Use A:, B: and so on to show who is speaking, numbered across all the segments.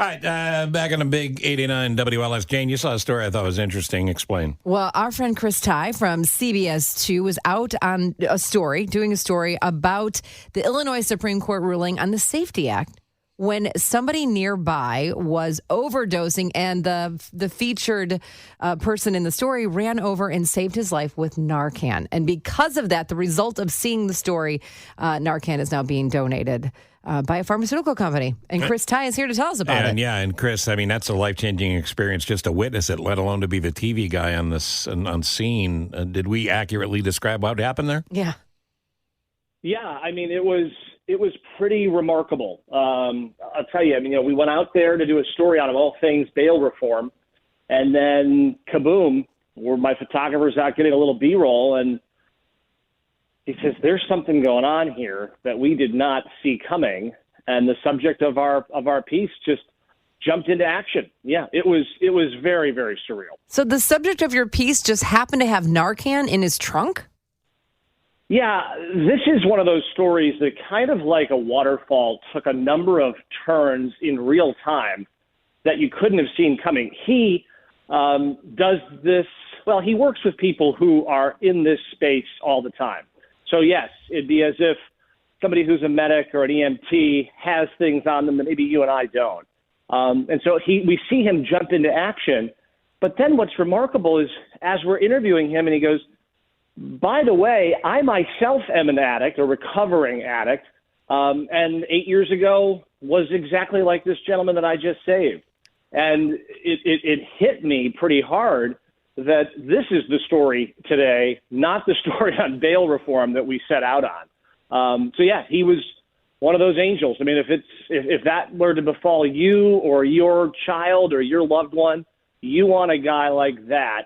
A: All right, back on the big 89 WLS. Jane, you saw a story I thought was interesting. Explain.
B: Well, our friend Chris Tye from CBS 2 was out on doing a story about the Illinois Supreme Court ruling on the Safety Act when somebody nearby was overdosing and the featured person in the story ran over and saved his life with Narcan. And because of that, the result of seeing the story, Narcan is now being donated by a pharmaceutical company. And Chris Tye is here to tell us about it.
A: Yeah, and Chris, I mean, that's a life-changing experience just to witness it, let alone to be the TV guy on scene. Did we accurately describe what happened there?
B: Yeah.
C: Yeah, I mean, it was pretty remarkable. I'll tell you, I mean, we went out there to do a story on, of all things, bail reform, and then kaboom, where my photographer's out getting a little B-roll, and he says, there's something going on here that we did not see coming, and the subject of our piece just jumped into action. Yeah, it was very, very surreal.
B: So the subject of your piece just happened to have Narcan in his trunk?
C: Yeah, this is one of those stories that kind of like a waterfall took a number of turns in real time that you couldn't have seen coming. He does this, well, he works with people who are in this space all the time. So, yes, it'd be as if somebody who's a medic or an EMT has things on them that maybe you and I don't. And so we see him jump into action. But then what's remarkable is as we're interviewing him and he goes, by the way, I myself am an addict, a recovering addict, and 8 years ago was exactly like this gentleman that I just saved. And it hit me pretty hard that this is the story today, not the story on bail reform that we set out on. So, yeah, he was one of those angels. I mean, if that were to befall you or your child or your loved one, you want a guy like that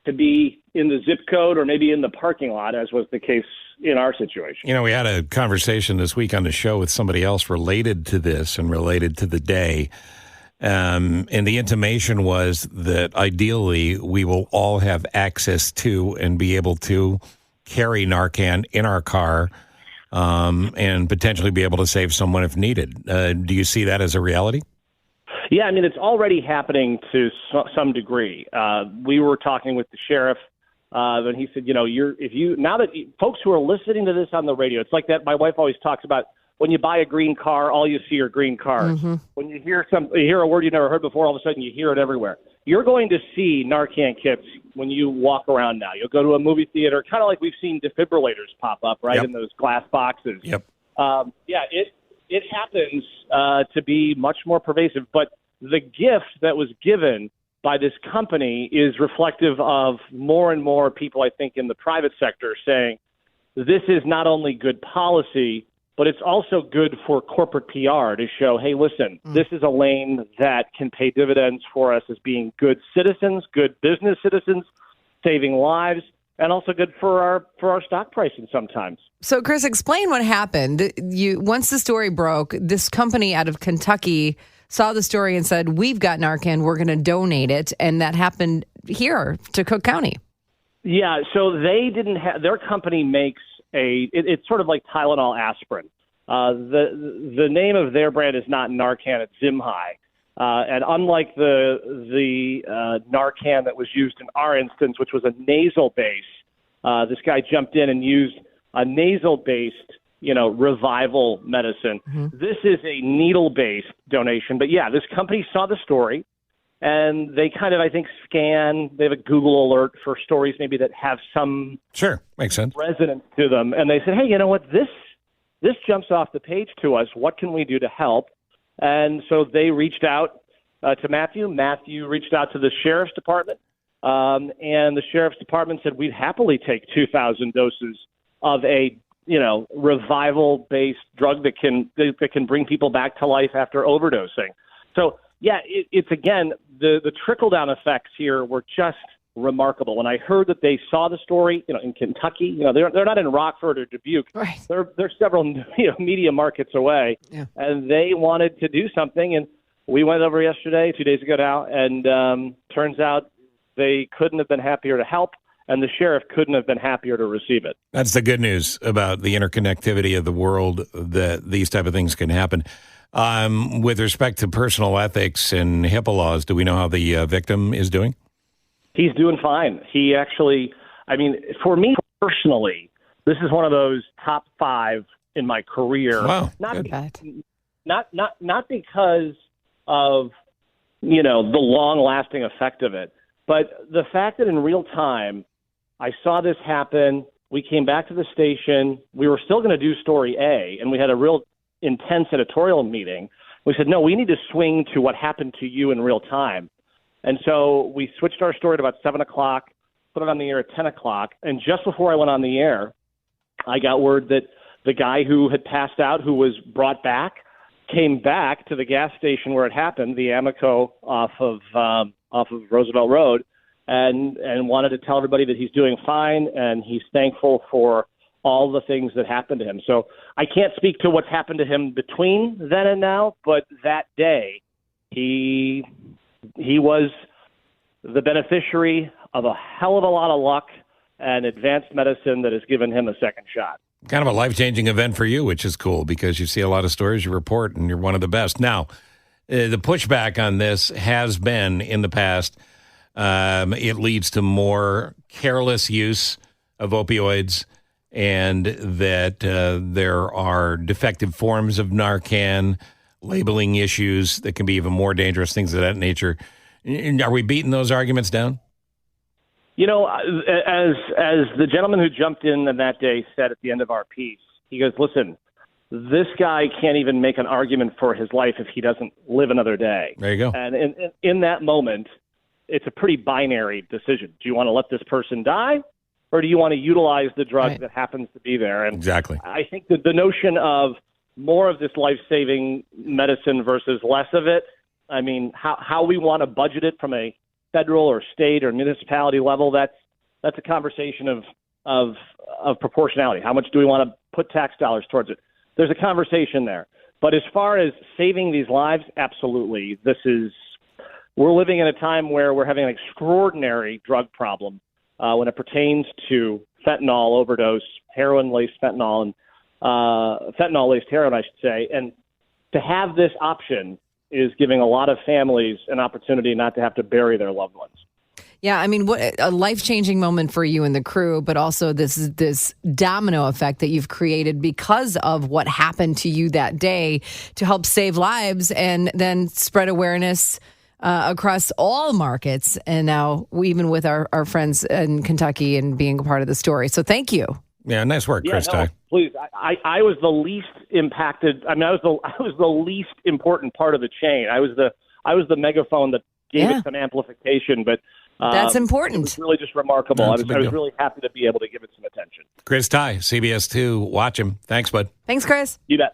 C: to be in the zip code or maybe in the parking lot, as was the case in our situation.
A: You know, we had a conversation this week on the show with somebody else related to this and related to the day. And the intimation was that ideally we will all have access to and be able to carry Narcan in our car and potentially be able to save someone if needed. Do you see that as a reality?
C: Yeah, I mean, it's already happening to some degree. We were talking with the sheriff, and he said, now that folks who are listening to this on the radio, it's like that. My wife always talks about when you buy a green car, all you see are green cars. Mm-hmm. When you hear a word you've never heard before, all of a sudden you hear it everywhere. You're going to see Narcan kits when you walk around now. You'll go to a movie theater, kind of like we've seen defibrillators pop up, right, in those glass boxes.
A: Yep.
C: It happens to be much more pervasive, but the gift that was given by this company is reflective of more and more people, I think, in the private sector saying this is not only good policy, but it's also good for corporate PR to show, hey, listen, this is a lane that can pay dividends for us as being good citizens, good business citizens, saving lives, and also good for our stock pricing sometimes.
B: So, Chris, explain what happened. Once the story broke, this company out of Kentucky saw the story and said, we've got Narcan, we're going to donate it, and that happened here to Cook County.
C: Yeah, so they didn't have, their company makes it's sort of like Tylenol aspirin. The name of their brand is not Narcan, it's Zimhai. And unlike the Narcan that was used in our instance, which was a nasal base, this guy jumped in and used a nasal-based, revival medicine. Mm-hmm. This is a needle-based donation. But, yeah, this company saw the story, and they kind of, I think, scan. They have a Google alert for stories maybe that have some
A: makes sense
C: resonance to them. And they said, hey, you know what, this jumps off the page to us. What can we do to help? And so they reached out to Matthew. Matthew reached out to the sheriff's department, and the sheriff's department said we'd happily take 2,000 doses of a revival-based drug that can bring people back to life after overdosing. So yeah, it's again the trickle-down effects here were just remarkable. When I heard that they saw the story, in Kentucky, they're not in Rockford or Dubuque. Right. They're several media markets away, and they wanted to do something. And we went over yesterday, 2 days ago now, and turns out they couldn't have been happier to help, and the sheriff couldn't have been happier to receive it.
A: That's the good news about the interconnectivity of the world, that these type of things can happen. With respect to personal ethics and HIPAA laws, do we know how the victim is doing?
C: He's doing fine. He actually, I mean, for me personally, this is one of those top 5 in my career.
A: Wow.
C: Not because of, the long-lasting effect of it, but the fact that in real time, I saw this happen. We came back to the station. We were still going to do story A, and we had a real intense editorial meeting. We said, no, we need to swing to what happened to you in real time. And so we switched our story to about 7 o'clock, put it on the air at 10 o'clock. And just before I went on the air, I got word that the guy who had passed out, who was brought back, came back to the gas station where it happened, the Amoco off of Roosevelt Road, and wanted to tell everybody that he's doing fine and he's thankful for all the things that happened to him. So I can't speak to what's happened to him between then and now, but that day he was the beneficiary of a hell of a lot of luck and advanced medicine that has given him a second shot.
A: Kind of a life-changing event for you, which is cool because you see a lot of stories you report and you're one of the best. Now, the pushback on this has been in the past, it leads to more careless use of opioids and that there are defective forms of Narcan, labeling issues that can be even more dangerous, things of that nature. Are we beating those arguments down?
C: As the gentleman who jumped in that day said at the end of our piece, he goes, listen, this guy can't even make an argument for his life if he doesn't live another day.
A: There you go.
C: And in that moment, it's a pretty binary decision. Do you want to let this person die, or do you want to utilize the drug that happens to be there? And
A: exactly.
C: I think that the notion of more of this life-saving medicine versus less of it, I mean, how we want to budget it from a federal or state or municipality level, that's a conversation of proportionality. How much do we want to put tax dollars towards it? There's a conversation there. But as far as saving these lives, absolutely. We're living in a time where we're having an extraordinary drug problem when it pertains to fentanyl overdose, heroin-laced fentanyl, and fentanyl-laced heroin, I should say. And to have this option is giving a lot of families an opportunity not to have to bury their loved ones.
B: Yeah, I mean, what a life-changing moment for you and the crew, but also this domino effect that you've created because of what happened to you that day to help save lives and then spread awareness across all markets. And now even with our friends in Kentucky and being a part of the story. So thank you.
A: Yeah, nice work, Chris Tye.
C: Please, I was the least impacted. I mean, I was the least important part of the chain. I was the megaphone that gave it some amplification, but
B: that's important.
C: It was really just remarkable. I was really happy to be able to give it some attention.
A: Chris Tye, CBS 2. Watch him. Thanks, bud.
B: Thanks, Chris.
C: You bet.